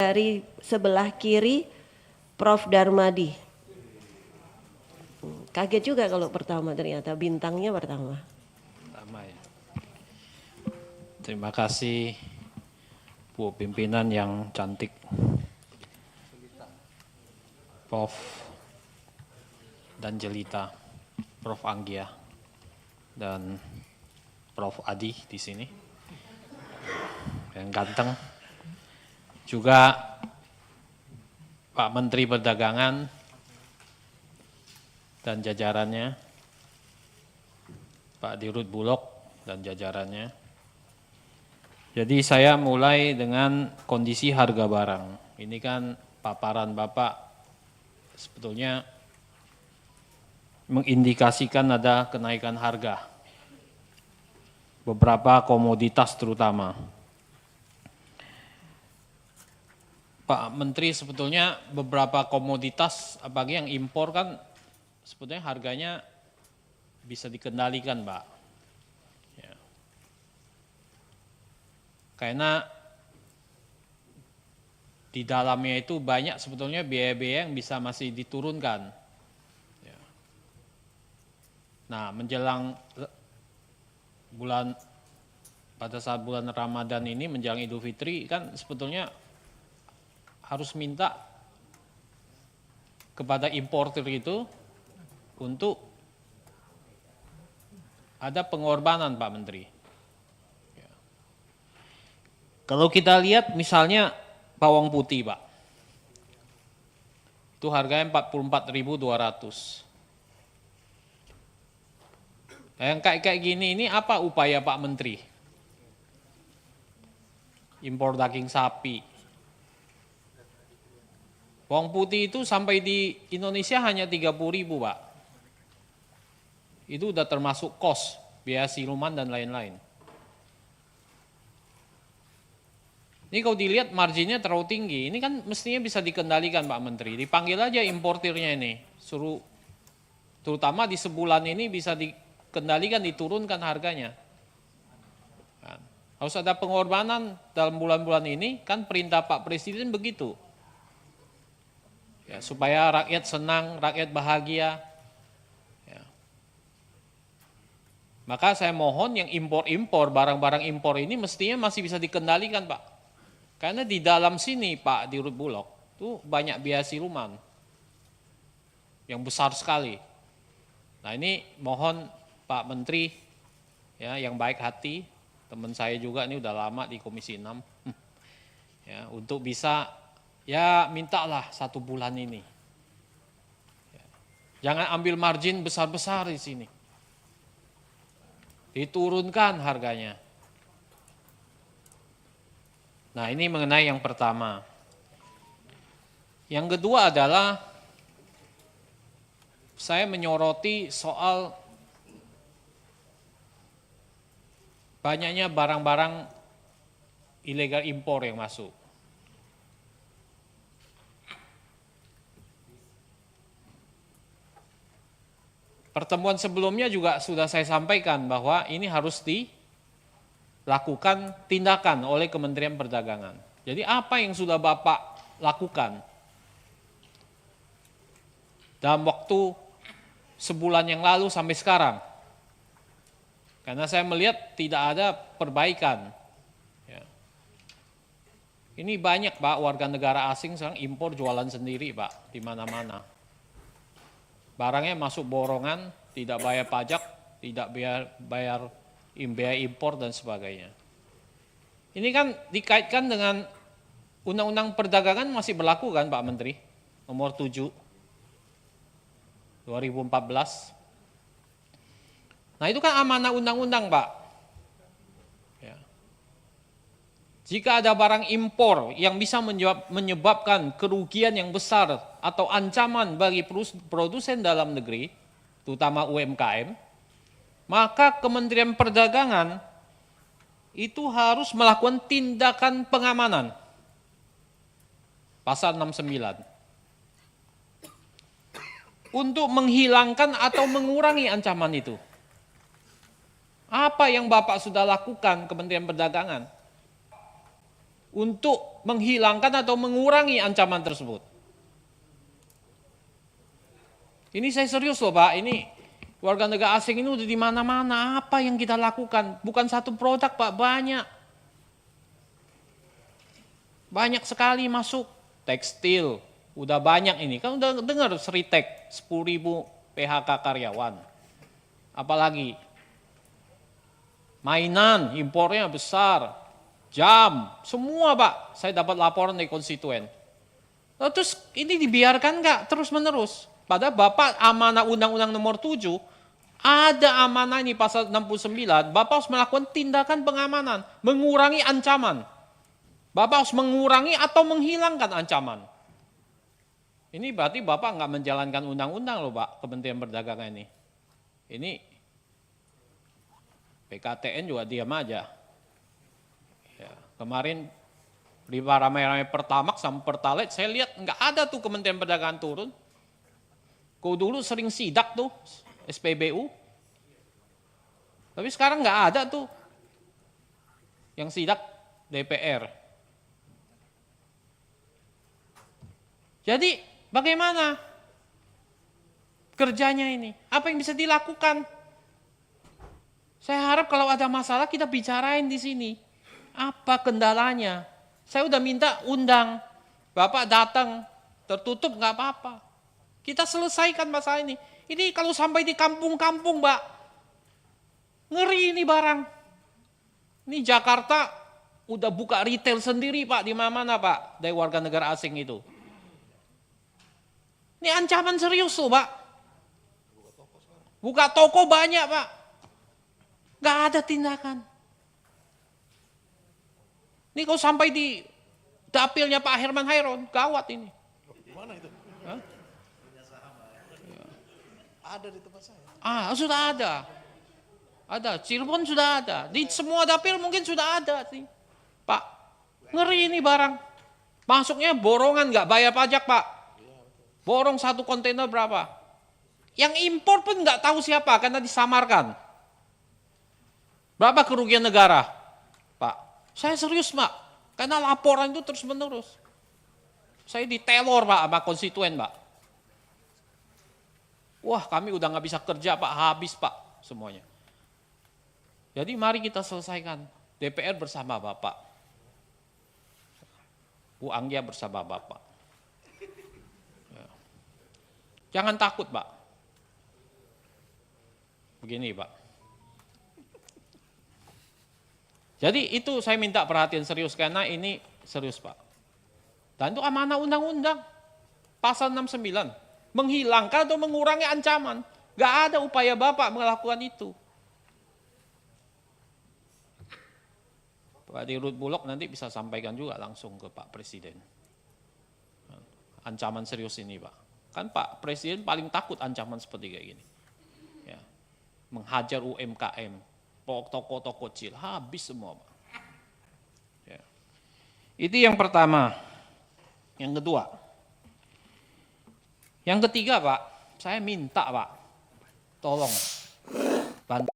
dari sebelah kiri Prof. Darmadi. Kaget juga kalau pertama, ternyata bintangnya pertama. Pertama ya. Terima kasih Bu pimpinan yang cantik, Prof. dan Jelita, Prof. Anggia, dan Prof. Adi di sini, yang ganteng. Juga Pak Menteri Perdagangan dan jajarannya, Pak Dirut Bulog dan jajarannya. Jadi saya mulai dengan kondisi harga barang. Ini kan paparan Bapak sebetulnya mengindikasikan ada kenaikan harga. Beberapa komoditas terutama. Pak Menteri, sebetulnya beberapa komoditas, apalagi yang impor kan sebetulnya harganya bisa dikendalikan, Pak. Ya. Karena di dalamnya itu banyak sebetulnya biaya-biaya yang bisa masih diturunkan. Ya. Nah, menjelang pada saat bulan Ramadan ini, menjelang Idul Fitri, kan sebetulnya harus minta kepada importer itu untuk ada pengorbanan, Pak Menteri. Ya. Kalau kita lihat misalnya bawang putih, Pak, itu harganya 44.200. Yang kayak gini ini apa upaya Pak Menteri? Impor daging sapi. Bawang putih itu sampai di Indonesia hanya 30.000, Pak. Itu udah termasuk kos, biaya siluman dan lain-lain. Ini kalau dilihat marginnya terlalu tinggi, ini kan mestinya bisa dikendalikan Pak Menteri. Dipanggil aja importirnya ini, suruh terutama di sebulan ini bisa dikendalikan, diturunkan harganya. Kan. Harus ada pengorbanan dalam bulan-bulan ini, kan perintah Pak Presiden begitu. Ya, supaya rakyat senang, rakyat bahagia. Ya. Maka saya mohon yang impor-impor, barang-barang impor ini mestinya masih bisa dikendalikan, Pak. Karena di dalam sini Pak Dirut Bulog itu banyak biaya siluman yang besar sekali. Nah ini mohon Pak Menteri ya yang baik hati, teman saya juga ini udah lama di Komisi 6 ya, untuk bisa ya mintalah 1 bulan ini. Ya. Jangan ambil margin besar-besar di sini. Diturunkan harganya. Nah ini mengenai yang pertama. Yang kedua adalah saya menyoroti soal banyaknya barang-barang ilegal impor yang masuk. Pertemuan sebelumnya juga sudah saya sampaikan bahwa ini harus dilakukan tindakan oleh Kementerian Perdagangan. Jadi apa yang sudah Bapak lakukan dalam waktu sebulan yang lalu sampai sekarang? Karena saya melihat tidak ada perbaikan. Ya. Ini banyak Pak warga negara asing sekarang impor jualan sendiri Pak di mana-mana. Barangnya masuk borongan, tidak bayar pajak, tidak bayar biaya impor dan sebagainya. Ini kan dikaitkan dengan Undang-Undang Perdagangan masih berlaku kan Pak Menteri? Nomor 7 2014. Nah itu kan amanah undang-undang Pak. Ya. Jika ada barang impor yang bisa menyebabkan kerugian yang besar atau ancaman bagi produsen dalam negeri, terutama UMKM, maka Kementerian Perdagangan itu harus melakukan tindakan pengamanan. Pasal 69. Untuk menghilangkan atau mengurangi ancaman itu. Apa yang Bapak sudah lakukan Kementerian Perdagangan untuk menghilangkan atau mengurangi ancaman tersebut. Ini saya serius loh Pak, ini warga negara asing ini udah di mana-mana. Apa yang kita lakukan? Bukan satu produk Pak, banyak. Banyak sekali masuk. Tekstil, udah banyak ini. Kan udah dengar Sritek, 10.000 PHK karyawan. Apalagi? Mainan, impornya besar. Jam, semua Pak. Saya dapat laporan dari konstituen. Terus ini dibiarkan nggak terus-menerus? Padahal Bapak amanah Undang-Undang Nomor 7, ada amanah ini pasal 69, Bapak harus melakukan tindakan pengamanan, mengurangi ancaman. Bapak harus mengurangi atau menghilangkan ancaman. Ini berarti Bapak nggak menjalankan undang-undang loh Pak, Kementerian Perdagangan ini. Ini PKTN juga diam aja. Ya, kemarin di ramai-ramai Pertamax sama Pertalite, saya lihat nggak ada tuh Kementerian Perdagangan turun. Kau dulu sering sidak tuh, SPBU. Tapi sekarang nggak ada tuh. Yang sidak DPR. Jadi bagaimana kerjanya ini? Apa yang bisa dilakukan? Saya harap kalau ada masalah kita bicarain di sini. Apa kendalanya? Saya udah minta undang. Bapak datang, tertutup nggak apa-apa. Kita selesaikan masalah ini. Ini kalau sampai di kampung-kampung, Mbak, ngeri ini barang. Ini Jakarta udah buka retail sendiri, Pak, di mana-mana, Pak, dari warga negara asing itu. Ini ancaman serius loh, Pak. Buka toko banyak, Pak. Gak ada tindakan. Ini kalau sampai di dapilnya Pak Herman Hairon, gawat ini. Mana itu? Hah? Ada di tempat saya. Sudah ada. Ada, Cirebon sudah ada. Di semua dapil mungkin sudah ada sih. Pak, ngeri ini barang. Masuknya borongan, nggak bayar pajak Pak. Borong satu kontainer berapa? Yang impor pun nggak tahu siapa karena disamarkan. Berapa kerugian negara? Pak, saya serius Pak. Karena laporan itu terus menerus. Saya diteror Pak sama konstituen Pak. Wah kami udah nggak bisa kerja Pak, habis Pak semuanya. Jadi mari kita selesaikan. DPR bersama Bapak. Bu Anggia bersama Bapak. Ya. Jangan takut Pak. Begini Pak. Jadi itu saya minta perhatian serius karena ini serius Pak. Dan itu amanah undang-undang. Pasal 69. Menghilangkan atau mengurangi ancaman. Gak ada upaya Bapak melakukan itu. Pak Dirut Bulog nanti bisa sampaikan juga langsung ke Pak Presiden. Ancaman serius ini Pak. Kan Pak Presiden paling takut ancaman seperti kayak gini. Ya. Menghajar UMKM, toko-toko kecil, habis semua Pak. Ya. Itu yang pertama. Yang kedua. Yang ketiga Pak, saya minta Pak, tolong bantu